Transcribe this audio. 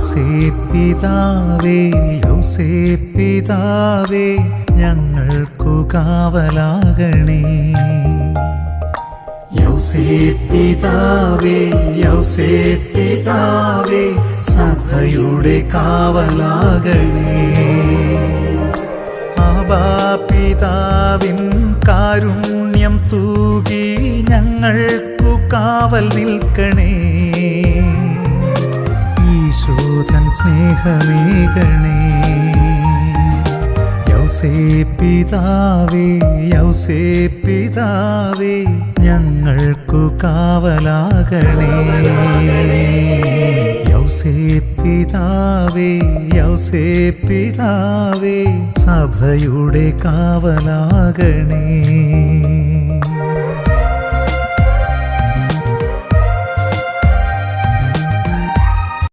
യൗസേപ്പിതാവേ യൗസേപ്പിതാവേ ഞങ്ങൾക്കു കാവലാകണേ. യൗസേപ്പിതാവേ യൗസേപ്പിതാവേ സഭയുടെ കാവലാകണേ. ആബാപിതാവിൻ കാരുണ്യം തൂകി ഞങ്ങൾക്കു കാവൽ നിൽക്കണേ. ഈശോതൻ സ്നേഹമേകണേ. യൗസേപ്പിതാവേ യൗസേപ്പിതാവേ ഞങ്ങൾക്കു കാവലാകണേ. യൗസേപ്പിതാവേ യൗസേപ്പിതാവേ സഭയുടെ കാവലാകണേ.